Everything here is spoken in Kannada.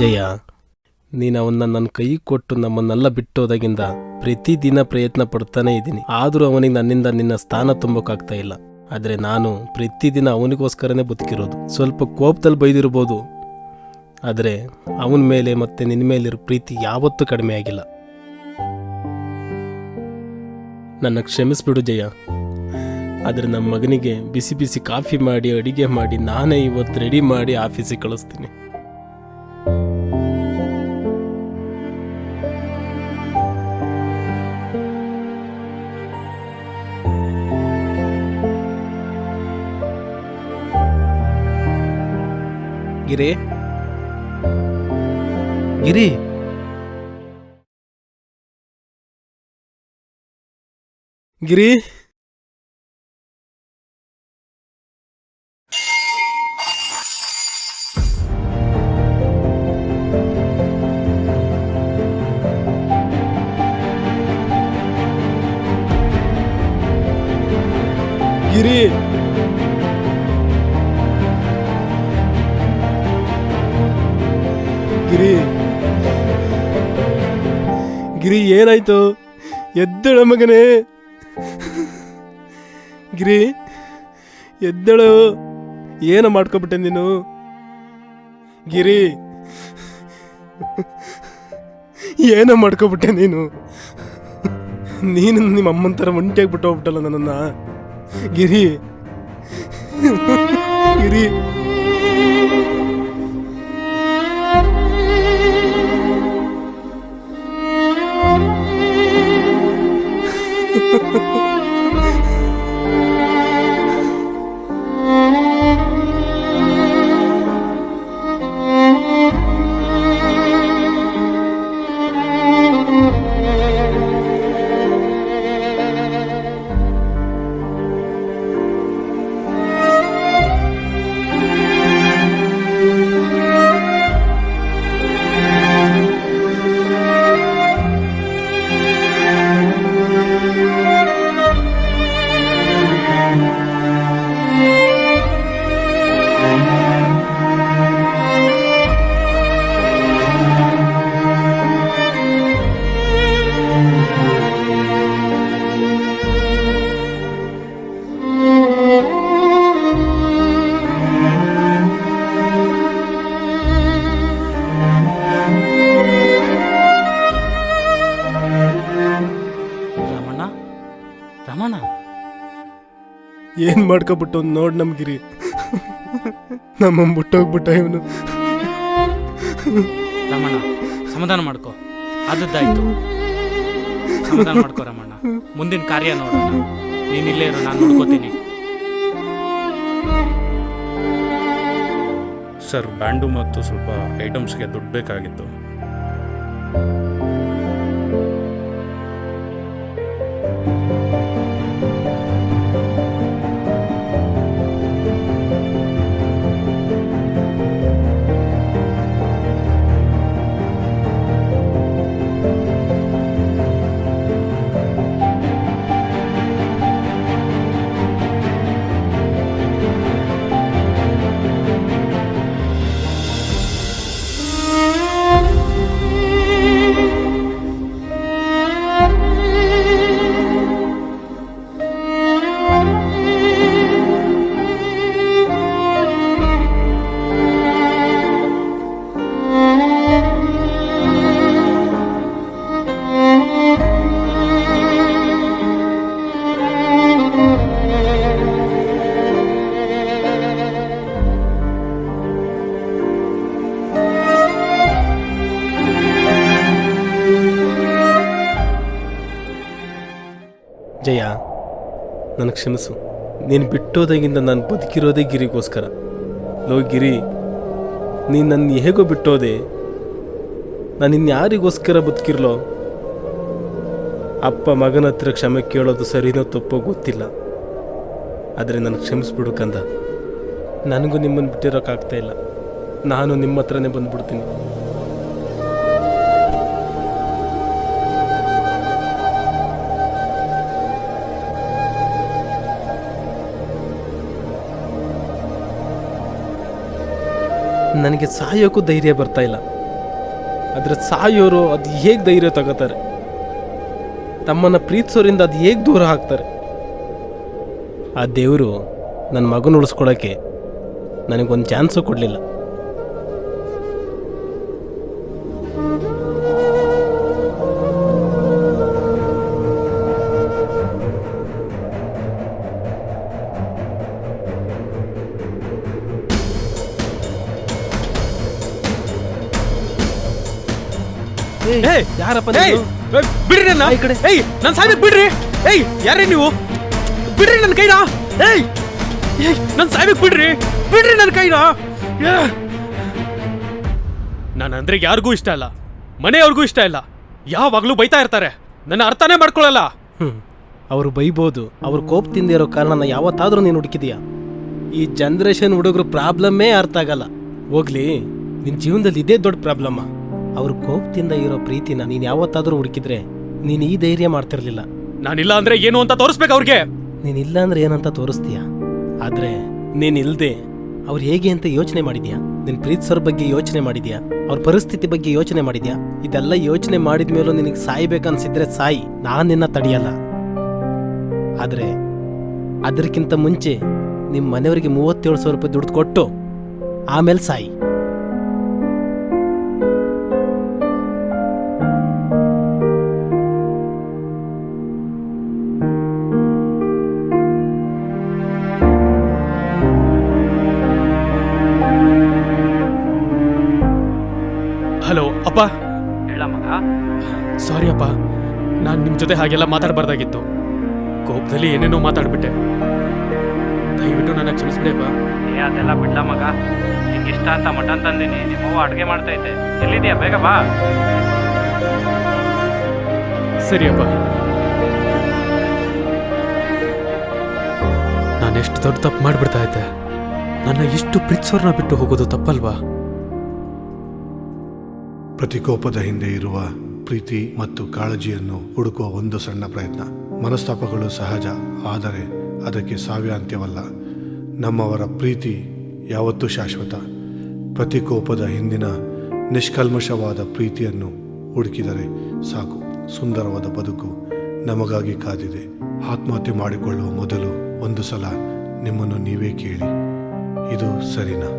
ಜಯ, ನೀನು ಅವನ್ನ ನನ್ನ ಕೈ ಕೊಟ್ಟು ನಮ್ಮನ್ನೆಲ್ಲ ಬಿಟ್ಟೋದಾಗಿಂದ ಪ್ರತಿದಿನ ಪ್ರಯತ್ನ ಪಡ್ತಾನೆ ಇದ್ದೀನಿ. ಆದರೂ ಅವನಿಗೆ ನನ್ನಿಂದ ನಿನ್ನ ಸ್ಥಾನ ತುಂಬೋಕ್ಕಾಗ್ತಾ ಇಲ್ಲ. ಆದರೆ ನಾನು ಪ್ರತಿದಿನ ಅವನಿಗೋಸ್ಕರನೇ ಬದುಕಿರೋದು. ಸ್ವಲ್ಪ ಕೋಪದಲ್ಲಿ ಬೈದಿರ್ಬೋದು, ಆದರೆ ಅವನ ಮೇಲೆ ಮತ್ತೆ ನಿನ್ನ ಮೇಲಿರೋ ಪ್ರೀತಿ ಯಾವತ್ತೂ ಕಡಿಮೆ ಆಗಿಲ್ಲ. ನನ್ನ ಕ್ಷಮಿಸ್ಬಿಡು ಜಯ. ಆದರೆ ನಮ್ಮ ಮಗನಿಗೆ ಬಿಸಿ ಬಿಸಿ ಕಾಫಿ ಮಾಡಿ ಅಡಿಗೆ ಮಾಡಿ ನಾನೇ ಇವತ್ತು ರೆಡಿ ಮಾಡಿ ಆಫೀಸಿಗೆ ಕಳಿಸ್ತೀನಿ. ಗಿರಿ, ಗಿರಿ, ಗಿರಿ, ಗಿರಿ, ಗಿರಿ, ಗಿರಿ, ಏನಾಯ್ತು? ಎದ್ದೇಳ ಮಗನೇ. ಗಿರಿ, ಎದ್ದೇಳು. ಏನು ಮಾಡ್ಕೊಬಿಟ್ಟೆ ನೀನು? ಗಿರಿ, ಏನೋ ಮಾಡ್ಕೊಬಿಟ್ಟೆ ನೀನು. ನೀನು ನಿಮ್ಮ ಅಮ್ಮನ ಥರ ಒಂಟಿಯಾಗ್ಬಿಟ್ಟು ಹೋಗ್ಬಿಟ್ಟಲ್ಲ ನನ್ನನ್ನು. ಗಿರಿ, ಗಿರಿ, ರಮಣ, ಏನ್ ಮಾಡ್ಕೊಬಿಟ್ಟು ನೋಡ್ ನಮ್ಗಿರಿ. ನಮ್ಮ ಬಿಟ್ಟೋಗ್ಬಿಟ್ಟ ಇವನು. ರಮಣ, ಸಮಾಧಾನ ಮಾಡ್ಕೋ. ಆದದ್ದಾಯ್ತು, ಸಮಾಧಾನ ಮಾಡ್ಕೋ ರಮಣ. ಮುಂದಿನ ಕಾರ್ಯ ನೋಡೋಣ. ನೀನಿಲ್ಲೇ ಇರೋ, ನಾನು ನೋಡ್ಕೋತೀನಿ. ಸರ್, ಬ್ಯಾಂಡು ಮತ್ತು ಸ್ವಲ್ಪ ಐಟಮ್ಸ್ಗೆ ದುಡ್ಡು ಬೇಕಾಗಿತ್ತು. ಜಯ, ನನಗೆ ಕ್ಷಮಿಸು. ನೀನು ಬಿಟ್ಟೋದಾಗಿಂದ ನಾನು ಬದುಕಿರೋದೇ ಗಿರಿಗೋಸ್ಕರ. ಲೋ ಗಿರಿ, ನೀನು ನನ್ನ ಹೇಗೋ ಬಿಟ್ಟೋದೆ. ನಾನು ಇನ್ಯಾರಿಗೋಸ್ಕರ ಬದುಕಿರ್ಲೋ? ಅಪ್ಪ ಮಗನ ಹತ್ರ ಕ್ಷಮೆ ಕೇಳೋದು ಸರಿನೋ ತಪ್ಪೋ ಗೊತ್ತಿಲ್ಲ, ಆದರೆ ನನಗೆ ಕ್ಷಮಿಸ್ಬಿಡು ಕಂದ. ನನಗೂ ನಿಮ್ಮನ್ನು ಬಿಟ್ಟಿರೋಕ್ಕಾಗ್ತಾ ಇಲ್ಲ. ನಾನು ನಿಮ್ಮ ಹತ್ರನೇ ಬಂದ್ಬಿಡ್ತೀನಿ. ನನಗೆ ಸಾಯೋಕ್ಕೂ ಧೈರ್ಯ ಬರ್ತಾ ಇಲ್ಲ. ಆದರೆ ಸಾಯೋರು ಅದು ಹೇಗೆ ಧೈರ್ಯ ತಗೋತಾರೆ? ತಮ್ಮನ್ನು ಪ್ರೀತಿಸೋರಿಂದ ಅದು ಹೇಗೆ ದೂರ ಹಾಕ್ತಾರೆ? ಆ ದೇವರು ನನ್ನ ಮಗನ ಉಳಿಸ್ಕೊಳಕ್ಕೆ ನನಗೊಂದು ಚಾನ್ಸು ಕೊಡಲಿಲ್ಲ. ಯಾರಪ್ಪ ಏಯ್, ಬಿಡ್ರಿ ನನ್ನ ಈ ಕಡೆ. ಏಯ್ ನನ್ನ ಸಾಯ್ಬೇಕು ಬಿಡ್ರಿ. ಏಯ್ ಯಾರೇ ನೀವು? ಬಿಡ್ರಿ ನನ್ನ ಕೈನ. ಏಯ್ ಏಯ್ ನನ್ನ ಸಾಯ್ಬೇಕು ಬಿಡ್ರಿ. ಬಿಡ್ರಿ ನನ್ನ ಕೈನ. ನಾನು ಅಂದ್ರೆ ಯಾರಿಗೂ ಇಷ್ಟ ಇಲ್ಲ, ಮನೆಯವ್ರಿಗೂ ಇಷ್ಟ ಇಲ್ಲ. ಯಾವಾಗ್ಲೂ ಬೈತಾ ಇರ್ತಾರೆ, ನನ್ನ ಅರ್ಥನೇ ಮಾಡ್ಕೊಳ್ಳಲ್ಲ. ಅವರು ಬೈಬೋದು, ಅವ್ರು ಕೋಪದಿಂದ ಇರೋ ಕಾರಣನ ಯಾವತ್ತಾದ್ರೂ ನೀನು ಹುಡುಕಿದೀಯಾ? ಈ ಜನ್ರೇಷನ್ ಹುಡುಗರು ಪ್ರಾಬ್ಲಮ್ಮೇ ಅರ್ಥ ಆಗಲ್ಲ. ಹೋಗ್ಲಿ, ನಿನ್ನ ಜೀವನದಲ್ಲಿ ಇದೇ ದೊಡ್ಡ ಪ್ರಾಬ್ಲಮ್ಮ. ಅವ್ರ ಕೋಪದಿಂದ ಇರೋ ಪ್ರೀತಿನ ನೀನು ಯಾವತ್ತಾದ್ರೂ ಹುಡುಕಿದ್ರೆ ನೀನು ಈ ಧೈರ್ಯ ಮಾಡ್ತಿರ್ಲಿಲ್ಲ. ನಾನಿಲ್ಲ ಅಂದ್ರೆ ಏನು ಅಂತ ತೋರಿಸ್ಬೇಕು ಅವ್ರಿಗೆ. ನೀನಿಲ್ಲ ಅಂದ್ರೆ ಏನಂತ ತೋರಿಸ್ತೀಯ, ಆದ್ರೆ ನೀನಿಲ್ದೆ ಅವ್ರು ಹೇಗೆ ಅಂತ ಯೋಚನೆ ಮಾಡಿದ್ಯಾ? ನಿನ್ನ ಪ್ರೀತಿಸೋರ ಬಗ್ಗೆ ಯೋಚನೆ ಮಾಡಿದ್ಯಾ? ಅವ್ರ ಪರಿಸ್ಥಿತಿ ಬಗ್ಗೆ ಯೋಚನೆ ಮಾಡಿದ್ಯಾ? ಇದೆಲ್ಲ ಯೋಚನೆ ಮಾಡಿದ ಮೇಲೂ ನಿನಗೆ ಸಾಯ್ಬೇಕನ್ಸಿದ್ರೆ ಸಾಯಿ, ನಾನು ನಿನ್ನ ತಡೆಯಲ್ಲ. ಆದ್ರೆ ಅದಕ್ಕಿಂತ ಮುಂಚೆ ನಿಮ್ಮ ಮನೆಯವರಿಗೆ 37,000 ರೂಪಾಯಿ ದುಡ್ಡು ಕೊಟ್ಟು ಆಮೇಲೆ ಸಾಯಿ. ಹಲೋ ಅಪ್ಪ. ಹೇಳ ಮಗ. ಸಾರಿ ಅಪ್ಪ, ನಾನು ನಿಮ್ಮ ಜೊತೆ ಹಾಗೆಲ್ಲ ಮಾತಾಡಬಾರ್ದಾಗಿತ್ತು. ಕೋಪದಲ್ಲಿ ಏನೇನೋ ಮಾತಾಡ್ಬಿಟ್ಟೆ. ದಯವಿಟ್ಟು ನನ್ನ ಕ್ಷಮಿಸ್ಬಿಡಿ ಅಪ್ಪ. ಅದೆಲ್ಲ ಬಿಡ್ಲ ಮಗ. ನಿಂಗೆ ಇಷ್ಟ ಅಂತ ಮಟನ್ ತಂದಿನಿ, ನಿಮ್ಮವ್ವ ಅಡುಗೆ ಮಾಡ್ತೈತೆ. ಎಲ್ಲಿದೆಯಾ? ಬೇಗ ಬಾ. ಸರಿ ಅಪ್ಪ. ನಾನೆಷ್ಟು ದೊಡ್ಡ ತಪ್ಪು ಮಾಡಿಬಿಡ್ತಾ ಇದ್ದೆ. ನನ್ನ ಇಷ್ಟು ಪ್ರೀತಿಸೋರ್ನ ಬಿಟ್ಟು ಹೋಗೋದು ತಪ್ಪಲ್ವಾ? ಪ್ರತಿಕೋಪದ ಹಿಂದೆ ಇರುವ ಪ್ರೀತಿ ಮತ್ತು ಕಾಳಜಿಯನ್ನು ಹುಡುಕುವ ಒಂದು ಸಣ್ಣ ಪ್ರಯತ್ನ. ಮನಸ್ತಾಪಗಳು ಸಹಜ, ಆದರೆ ಅದಕ್ಕೆ ಸಾವಿಯ ಅಂತ್ಯವಲ್ಲ. ನಮ್ಮವರ ಪ್ರೀತಿ ಯಾವತ್ತೂ ಶಾಶ್ವತ. ಪ್ರತಿಕೋಪದ ಹಿಂದಿನ ನಿಷ್ಕಲ್ಮಶವಾದ ಪ್ರೀತಿಯನ್ನು ಹುಡುಕಿದರೆ ಸಾಕು. ಸುಂದರವಾದ ಬದುಕು ನಮಗಾಗಿ ಕಾದಿದೆ. ಆತ್ಮಹತ್ಯೆ ಮಾಡಿಕೊಳ್ಳುವ ಮೊದಲು ಒಂದು ಸಲ ನಿಮ್ಮನ್ನು ನೀವೇ ಕೇಳಿ, ಇದು ಸರಿನಾ?